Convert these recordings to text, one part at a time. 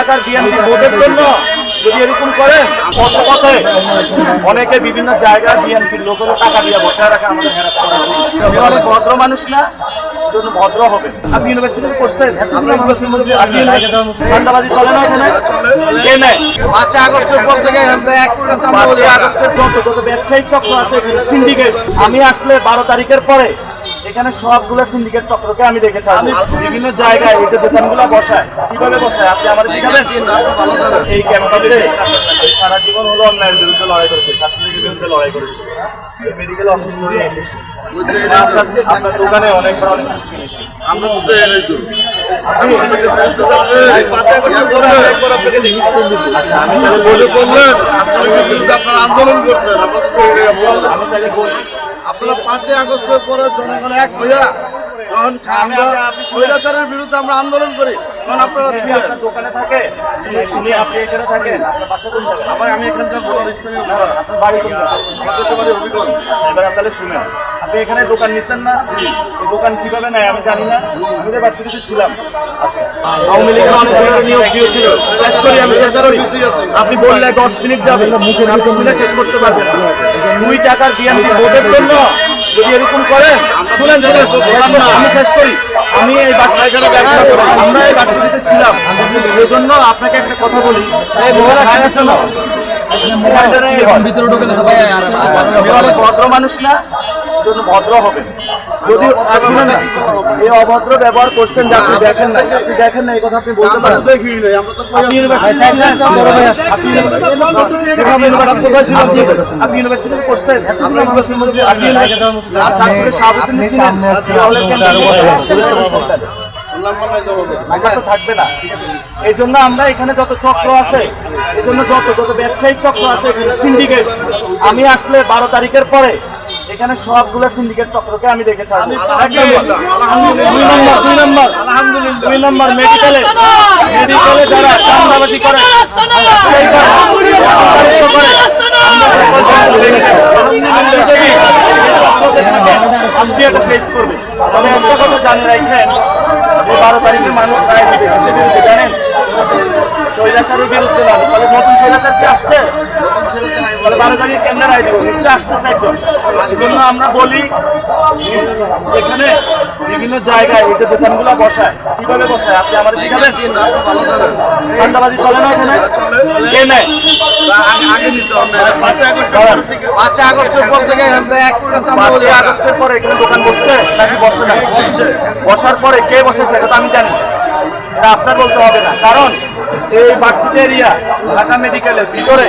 টাকার বিএনপি ভোটের জন্য যদি এরকম করেন, পথে অনেকে বিভিন্ন জায়গায় বিএনপির লোকেরা টাকা দিয়ে বসায় রাখে আমাদের হ্যারাস করার জন্য। অনেক ভদ্র মানুষ না, জন্য ভদ্র হবে। আপনি ইউনিভার্সিটি করছেন, ঠান্ডাবাজি চলে না এখানে? কে নেয়? 5 আগস্টের পর থেকে 5 আগস্টের পর যত ব্যবসায়িক চক্র আছে সিন্ডিকেট, আমি আসলে 12 তারিখের পরে এখানে সবগুলো সিন্ডিকেট চক্রকে আমি দেখেছি। বিভিন্ন জায়গায় এই যে দোকানগুলো বসায়, কিভাবে বসায় আপনি আমার শিখাবেন? এই ক্যাম্পাসে সারা জীবন হলো অন্যায়ের বিরুদ্ধে লড়াই করেছে, ছাত্রলীগের বিরুদ্ধে লড়াই করেছে, মেডিকেল অসুস্থ হয়ে এসেছে। আপনার দোকানে অনেকবার অনেক কিছু কিনেছি। আমরা তো এরাই তো আচ্ছা, আমি তাহলে বলে বললেন ছাত্রলীগের বিরুদ্ধে আপনারা আন্দোলন করছেন, আমরা তো আমি তাহলে বলি, আপনারা 5 আগস্টের পরে জনগণ এক হইয়া যখন আমরা স্বৈরাচারের বিরুদ্ধে আমরা আন্দোলন করি তখন আপনারা ছিলেন। আপনার দোকানে থাকে, আপনি এখানে থাকেন, আপনার বাসা কোন জায়গায়? আমি এখানকার বড় ইসলামী আপনার বাড়ি কোন জায়গায়? আমাদের সবারই অভিজ্ঞতা। এবার তাহলে শুনেন, আপনি এখানে দোকান নিচ্ছেন না? এই দোকান কিভাবে নেয় আমি জানি না, আমি তো ভার্সিটিতে ছিলাম। আচ্ছা, আওয়ামী লীগের অনেক ধরনের নিয়োগ দিয়েছিল, শেষ করি আমি, শেষ করি। আপনি বললে 10 মিনিট যাবে, মুখে শুনে শেষ করতে পারবেন না। 2 টাকার বিএনপি ভোটের জন্য যদি এরকম করেন, শুনেন আমি শেষ করি। আমি এই বাসায় যারা ব্যবসা করি, আমরা এই ভার্সিটিতে ছিলাম, এই জন্য আপনাকে একটা কথা বলি, এই মহিলা খায় আছে না, ভদ্র মানুষ না, জন্য ভদ্র হবে। যদি শুনেন না, এই অভদ্র ব্যবহার করছেন যে আপনি দেখেন না, আপনি দেখেন না, এই কথা আপনি বলতে পারেন। দেখি নাই, আমরা তো আপনি ইউনিভার্সিটি করছেন, থাকবে না। এই জন্য আমরা এখানে যত চক্র আছে, এই জন্য যত ব্যবসায়িক চক্র আছে সিন্ডিকেট, আমি আসলে 12 তারিখের পরে এখানে সবগুলো সিন্ডিকেট চক্রকে আমি দেখেছি। 2 নম্বর মেডিকেলে যারা চাঁদাবাজি করে, আপনি একটা ফেস করবে। তবে একটা কথা জানে রাখেন, 12 তারিখের মানুষ রায় দেবে, কিসের বিরুদ্ধে জানেন? স্বৈরাচারের বিরুদ্ধে না। তাহলে নতুন স্বৈরাচার কি আসছে? তাহলে 12 তারিখে কেমনে রায় দেবো? নিশ্চয় আসতেছে একজন। এই জন্য আমরা বলি, এখানে বিভিন্ন জায়গায় এই যে দোকানগুলো বসায়, কিভাবে বসায় আপনি আমার শিখাবেন? ঠান্ডাবাজি চলে না এখানে? কে নেয়? আগে নিতে হবে। 5 আগস্টের পর থেকে 5 আগস্টের পরে এখানে দোকান বসছে নাকি বসে না? বসার পরে কে বসেছে এটা তো আমি জানি, এটা আপনার বলতে হবে না। কারণ এই ভার্সিটি এরিয়া ঢাকা মেডিকেলের ভিতরে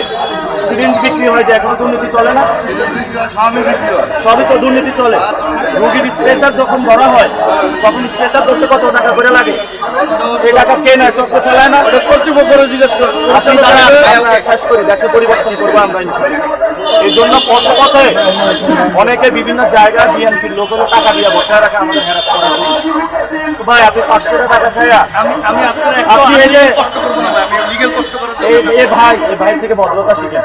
সিরিঞ্জ বিক্রি হয়, যে এখনো দুর্নীতি চলে না? সবই তো দুর্নীতি চলে। রোগীর স্ট্রেচার যখন ধরা হয়, তখন স্ট্রেচার ধরতে কত টাকা করে লাগে? এই টাকা কে নেয়? চক্র চালায় না? কর্তৃপক্ষরা জিজ্ঞেস করেন। শেষ করি, দেশে পরিবর্তন করবো আমরা ইনশাআল্লাহ। এই জন্য পথে অনেকে বিভিন্ন জায়গায় বিএনপির লোকেরা টাকা দিয়ে বসায় রাখে আমাদের হ্যারাস করার জন্য। ভাই আপনি 500 টাকা খাইয়া আমি আপনার কষ্ট করবো না, আমি লিগ্যাল কষ্ট করে এই ভাই থেকে ভদ্রতা শিখেন।